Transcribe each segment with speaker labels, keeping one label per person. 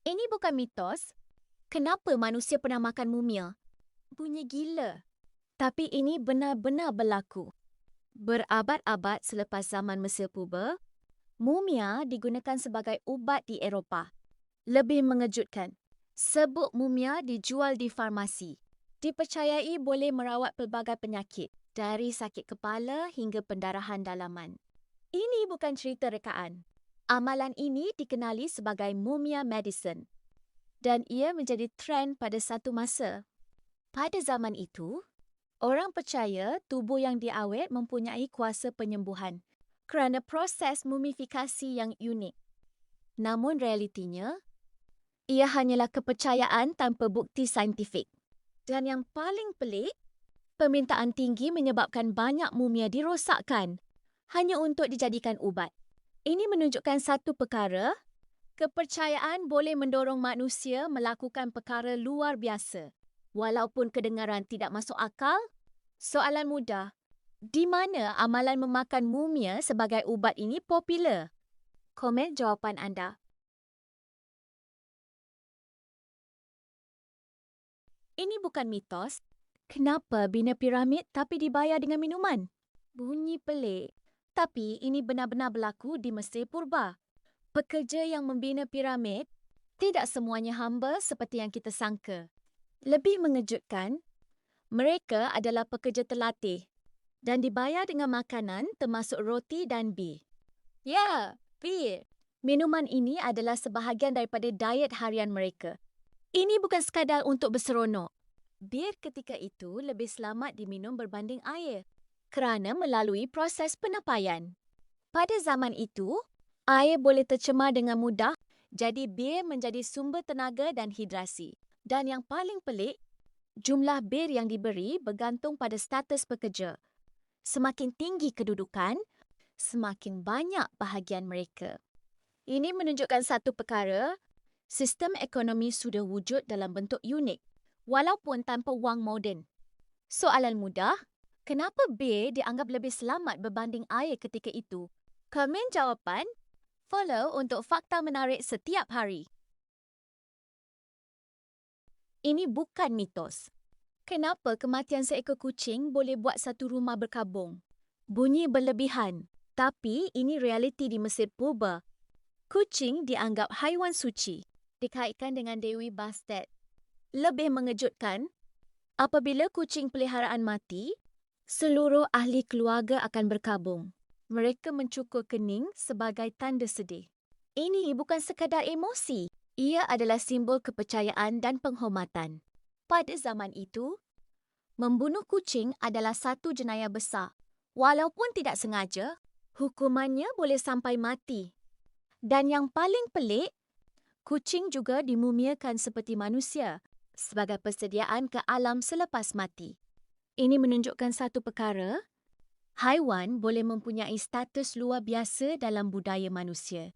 Speaker 1: Ini bukan mitos. Kenapa manusia pernah makan mumia? Bunyi gila. Tapi ini benar-benar berlaku. Berabad-abad selepas zaman Mesir Purba, mumia digunakan sebagai ubat di Eropah. Lebih mengejutkan, sebut mumia dijual di farmasi. Dipercayai boleh merawat pelbagai penyakit, dari sakit kepala hingga pendarahan dalaman. Ini bukan cerita rekaan. Amalan ini dikenali sebagai mumia medicine dan ia menjadi trend pada satu masa. Pada zaman itu, orang percaya tubuh yang diawet mempunyai kuasa penyembuhan kerana proses mumifikasi yang unik. Namun realitinya, ia hanyalah kepercayaan tanpa bukti saintifik. Dan yang paling pelik, permintaan tinggi menyebabkan banyak mumia dirosakkan hanya untuk dijadikan ubat. Ini menunjukkan satu perkara, kepercayaan boleh mendorong manusia melakukan perkara luar biasa. Walaupun kedengaran tidak masuk akal, soalan mudah, di mana amalan memakan mumia sebagai ubat ini popular? Komen jawapan anda. Ini bukan mitos. Kenapa bina piramid tapi dibayar dengan minuman? Bunyi pelik. Tapi ini benar-benar berlaku di Mesir Purba. Pekerja yang membina piramid tidak semuanya hamba seperti yang kita sangka. Lebih mengejutkan, mereka adalah pekerja terlatih dan dibayar dengan makanan termasuk roti dan bir. Ya, bir. Minuman ini adalah sebahagian daripada diet harian mereka. Ini bukan sekadar untuk berseronok. Bir ketika itu lebih selamat diminum berbanding air kerana melalui proses penapaian. Pada zaman itu, air boleh tercemar dengan mudah, jadi bir menjadi sumber tenaga dan hidrasi. Dan yang paling pelik, jumlah bir yang diberi bergantung pada status pekerja. Semakin tinggi kedudukan, semakin banyak bahagian mereka. Ini menunjukkan satu perkara, sistem ekonomi sudah wujud dalam bentuk unik, walaupun tanpa wang moden. Soalan mudah, kenapa bir dianggap lebih selamat berbanding air ketika itu? Komen jawapan, follow untuk fakta menarik setiap hari. Ini bukan mitos. Kenapa kematian seekor kucing boleh buat satu rumah berkabung? Bunyi berlebihan, tapi ini realiti di Mesir Purba. Kucing dianggap haiwan suci, dikaitkan dengan Dewi Bastet. Lebih mengejutkan, apabila kucing peliharaan mati, seluruh ahli keluarga akan berkabung. Mereka mencukur kening sebagai tanda sedih. Ini bukan sekadar emosi. Ia adalah simbol kepercayaan dan penghormatan. Pada zaman itu, membunuh kucing adalah satu jenayah besar. Walaupun tidak sengaja, hukumannya boleh sampai mati. Dan yang paling pelik, kucing juga dimumiakan seperti manusia sebagai persediaan ke alam selepas mati. Ini menunjukkan satu perkara, haiwan boleh mempunyai status luar biasa dalam budaya manusia.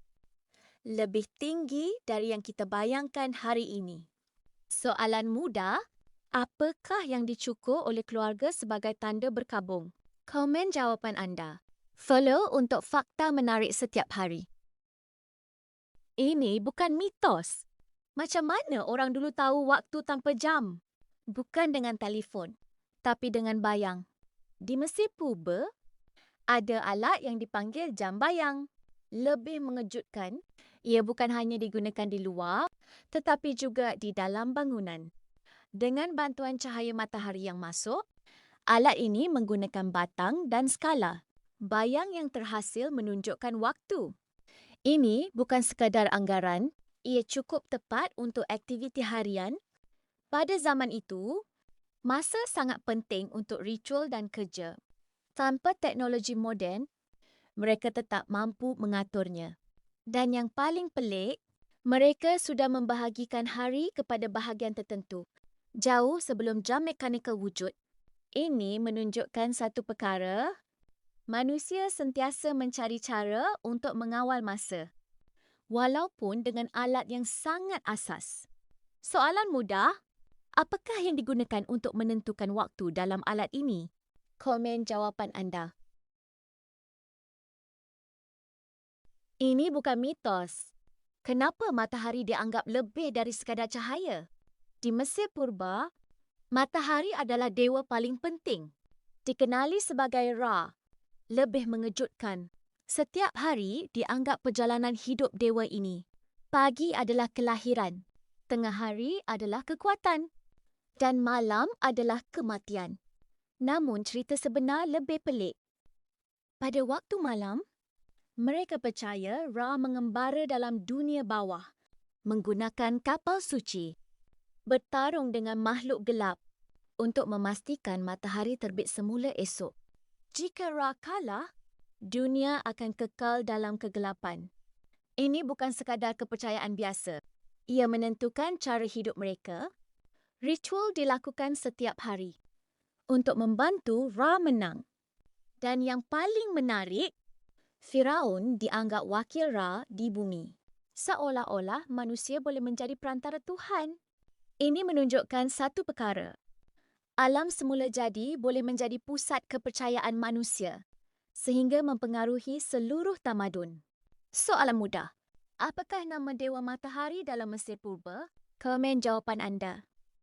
Speaker 1: Lebih tinggi dari yang kita bayangkan hari ini. Soalan mudah, apakah yang dicukur oleh keluarga sebagai tanda berkabung? Komen jawapan anda. Follow untuk fakta menarik setiap hari. Ini bukan mitos. Macam mana orang dulu tahu waktu tanpa jam? Bukan dengan telefon, tapi dengan bayang. Di Mesir Purba, ada alat yang dipanggil jam bayang. Lebih mengejutkan, ia bukan hanya digunakan di luar, tetapi juga di dalam bangunan. Dengan bantuan cahaya matahari yang masuk, alat ini menggunakan batang dan skala. Bayang yang terhasil menunjukkan waktu. Ini bukan sekadar anggaran, ia cukup tepat untuk aktiviti harian. Pada zaman itu, masa sangat penting untuk ritual dan kerja. Tanpa teknologi moden, mereka tetap mampu mengaturnya. Dan yang paling pelik, mereka sudah membahagikan hari kepada bahagian tertentu, jauh sebelum jam mekanikal wujud. Ini menunjukkan satu perkara, manusia sentiasa mencari cara untuk mengawal masa, walaupun dengan alat yang sangat asas. Soalan mudah, apakah yang digunakan untuk menentukan waktu dalam alat ini? Komen jawapan anda. Ini bukan mitos. Kenapa matahari dianggap lebih dari sekadar cahaya? Di Mesir Purba, matahari adalah dewa paling penting. Dikenali sebagai Ra, lebih mengejutkan. Setiap hari dianggap perjalanan hidup dewa ini. Pagi adalah kelahiran, tengah hari adalah kekuatan, dan malam adalah kematian. Namun cerita sebenar lebih pelik. Pada waktu malam, mereka percaya Ra mengembara dalam dunia bawah, menggunakan kapal suci, bertarung dengan makhluk gelap untuk memastikan matahari terbit semula esok. Jika Ra kalah, dunia akan kekal dalam kegelapan. Ini bukan sekadar kepercayaan biasa. Ia menentukan cara hidup mereka. Ritual dilakukan setiap hari untuk membantu Ra menang. Dan yang paling menarik, Firaun dianggap wakil Ra di bumi. Seolah-olah manusia boleh menjadi perantara Tuhan. Ini menunjukkan satu perkara. Alam semula jadi boleh menjadi pusat kepercayaan manusia sehingga mempengaruhi seluruh tamadun. Soalan mudah. Apakah nama Dewa Matahari dalam Mesir Purba? Komen jawapan anda.